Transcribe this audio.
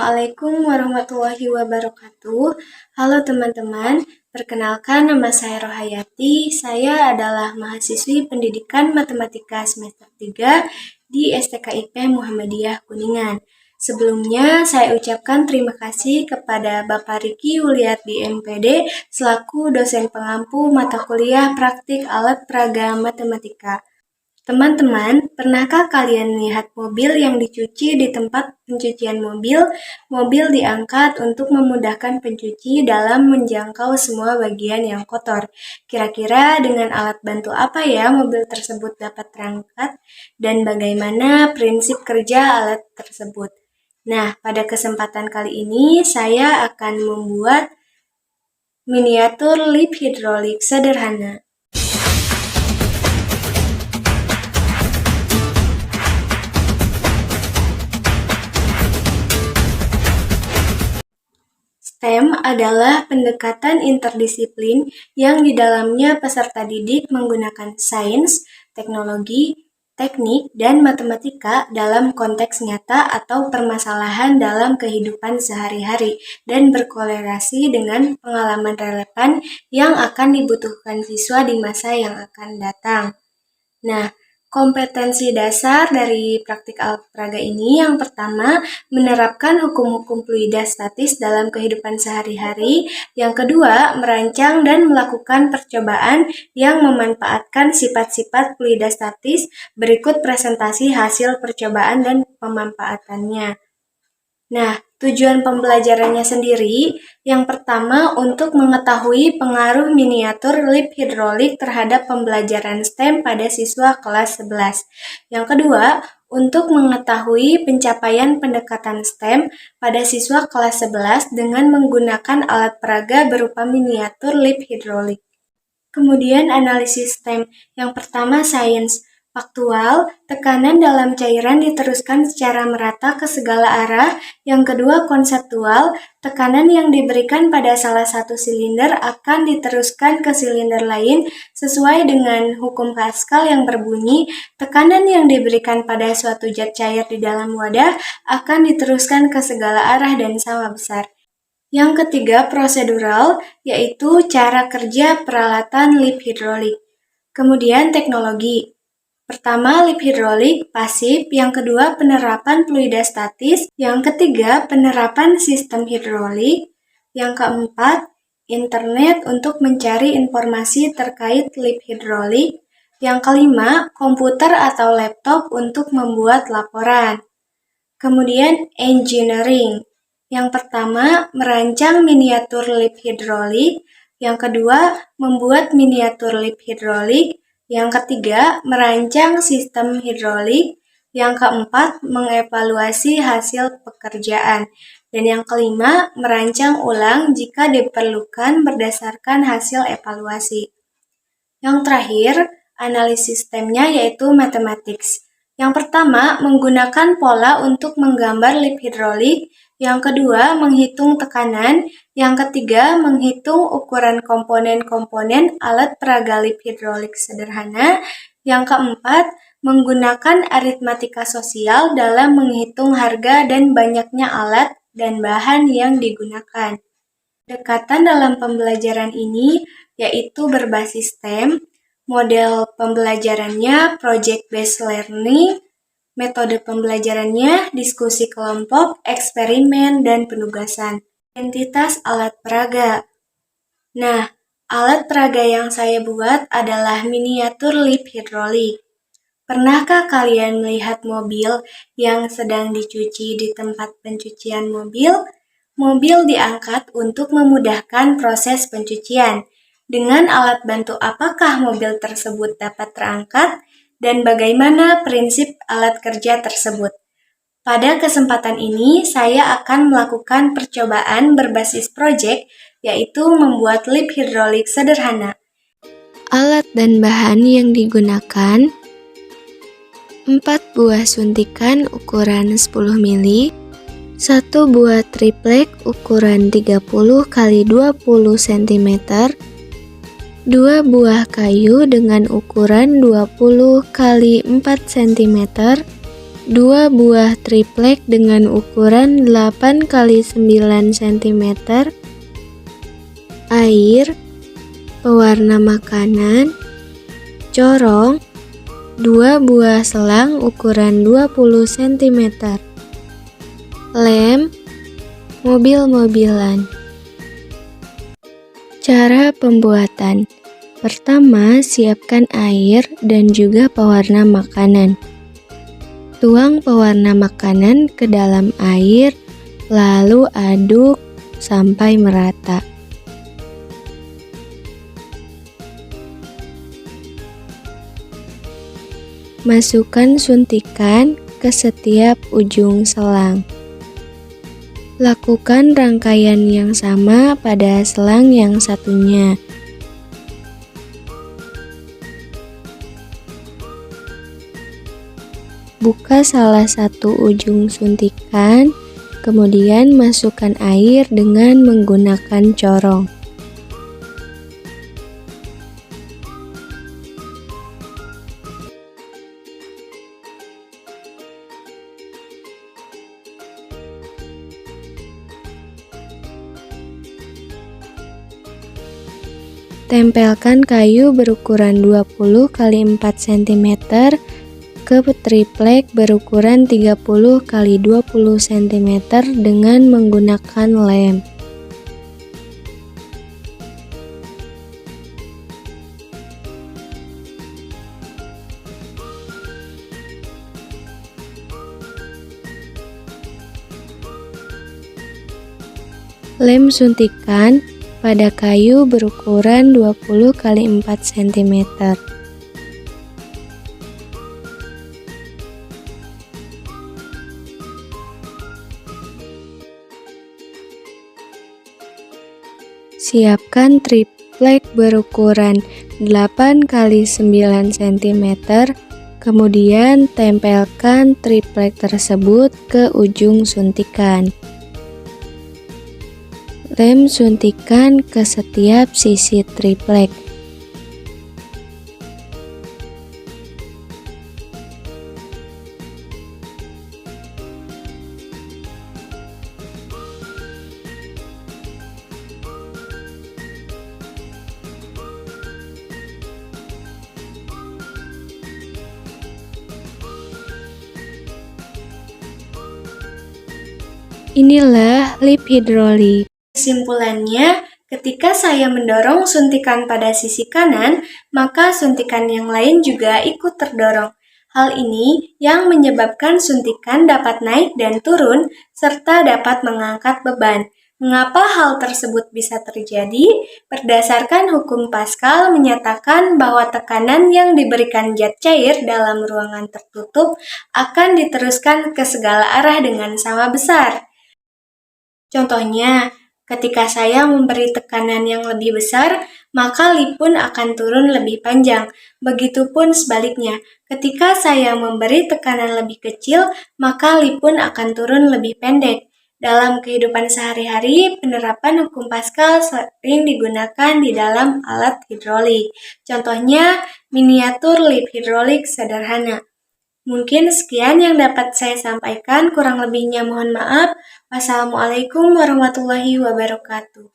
Assalamualaikum warahmatullahi wabarakatuh. Halo teman-teman, perkenalkan nama saya Rohayati. Saya adalah mahasiswi pendidikan matematika semester 3 di STKIP Muhammadiyah Kuningan. Sebelumnya saya ucapkan terima kasih kepada Bapak Riki Wuliardi MPD selaku dosen pengampu mata kuliah praktik alat peraga matematika. Teman-teman, pernahkah kalian lihat mobil yang dicuci di tempat pencucian mobil? Mobil diangkat untuk memudahkan pencuci dalam menjangkau semua bagian yang kotor. Kira-kira dengan alat bantu apa ya mobil tersebut dapat terangkat? Dan bagaimana prinsip kerja alat tersebut? Nah, pada kesempatan kali ini saya akan membuat miniatur lift hidrolik sederhana. STEM adalah pendekatan interdisiplin yang di dalamnya peserta didik menggunakan sains, teknologi, teknik, dan matematika dalam konteks nyata atau permasalahan dalam kehidupan sehari-hari dan berkorelasi dengan pengalaman relevan yang akan dibutuhkan siswa di masa yang akan datang. Nah, kompetensi dasar dari praktik alat peraga ini yang pertama, menerapkan hukum-hukum fluidastatis dalam kehidupan sehari-hari. Yang kedua, merancang dan melakukan percobaan yang memanfaatkan sifat-sifat fluidastatis. Berikut presentasi hasil percobaan dan pemanfaatannya. Nah, tujuan pembelajarannya sendiri, yang pertama untuk mengetahui pengaruh miniatur lift hidrolik terhadap pembelajaran STEM pada siswa kelas 11. Yang kedua, untuk mengetahui pencapaian pendekatan STEM pada siswa kelas 11 dengan menggunakan alat peraga berupa miniatur lift hidrolik. Kemudian analisis STEM, yang pertama sains. Faktual, tekanan dalam cairan diteruskan secara merata ke segala arah. Yang kedua konseptual, tekanan yang diberikan pada salah satu silinder akan diteruskan ke silinder lain sesuai dengan hukum Pascal yang berbunyi, tekanan yang diberikan pada suatu zat cair di dalam wadah akan diteruskan ke segala arah dan sama besar. Yang ketiga prosedural, yaitu cara kerja peralatan lift hidrolik. Kemudian teknologi. Pertama, lift hidrolik pasif, yang kedua penerapan fluidastatis, yang ketiga penerapan sistem hidrolik, yang keempat internet untuk mencari informasi terkait lift hidrolik, yang kelima komputer atau laptop untuk membuat laporan. Kemudian engineering, yang pertama merancang miniatur lift hidrolik, yang kedua membuat miniatur lift hidrolik, yang ketiga, merancang sistem hidrolik. Yang keempat, mengevaluasi hasil pekerjaan. Dan yang kelima, merancang ulang jika diperlukan berdasarkan hasil evaluasi. Yang terakhir, analisis STEM-nya yaitu mathematics. Yang pertama, menggunakan pola untuk menggambar lift hidrolik. Yang kedua, menghitung tekanan. Yang ketiga, menghitung ukuran komponen-komponen alat peraga lift hidrolik sederhana. Yang keempat, menggunakan aritmatika sosial dalam menghitung harga dan banyaknya alat dan bahan yang digunakan. Pendekatan dalam pembelajaran ini yaitu berbasis STEM, model pembelajarannya project-based learning, metode pembelajarannya diskusi kelompok, eksperimen, dan penugasan. Identitas alat peraga. Nah, alat peraga yang saya buat adalah miniatur lift hidrolik. Pernahkah kalian melihat mobil yang sedang dicuci di tempat pencucian mobil? Mobil diangkat untuk memudahkan proses pencucian. Dengan alat bantu apakah mobil tersebut dapat terangkat? Dan bagaimana prinsip alat kerja tersebut? Pada kesempatan ini, saya akan melakukan percobaan berbasis proyek, yaitu membuat lift hidrolik sederhana. Alat dan bahan yang digunakan: 4 buah suntikan ukuran 10 mili, 1 buah triplek ukuran 30 x 20 cm, 2 buah kayu dengan ukuran 20 x 4 cm, 2 buah triplek dengan ukuran 8 x 9 cm, air, pewarna makanan, corong, 2 buah selang ukuran 20 cm, lem, mobil-mobilan. Cara pembuatan. Pertama, siapkan air dan juga pewarna makanan. Tuang pewarna makanan ke dalam air, lalu aduk sampai merata. Masukkan suntikan ke setiap ujung selang. Lakukan rangkaian yang sama pada selang yang satunya. Buka salah satu ujung suntikan, kemudian masukkan air dengan menggunakan corong. Tempelkan kayu berukuran 20 x 4 cm ke triplek berukuran 30 x 20 cm dengan menggunakan lem. Lem suntikan pada kayu berukuran 20 x 4 cm. Siapkan triplek berukuran 8 x 9 cm, kemudian tempelkan triplek tersebut ke ujung suntikan. Lem suntikan ke setiap sisi triplek. Inilah lip hidrolik. Kesimpulannya, ketika saya mendorong suntikan pada sisi kanan, maka suntikan yang lain juga ikut terdorong. Hal ini yang menyebabkan suntikan dapat naik dan turun, serta dapat mengangkat beban. Mengapa hal tersebut bisa terjadi? Berdasarkan hukum Pascal menyatakan bahwa tekanan yang diberikan zat cair dalam ruangan tertutup akan diteruskan ke segala arah dengan sama besar. Contohnya, ketika saya memberi tekanan yang lebih besar, maka lip pun akan turun lebih panjang. Begitupun sebaliknya, ketika saya memberi tekanan lebih kecil, maka lip pun akan turun lebih pendek. Dalam kehidupan sehari-hari, penerapan hukum Pascal sering digunakan di dalam alat hidrolik. Contohnya, miniatur lip hidrolik sederhana. Mungkin sekian yang dapat saya sampaikan, kurang lebihnya mohon maaf. Wassalamualaikum warahmatullahi wabarakatuh.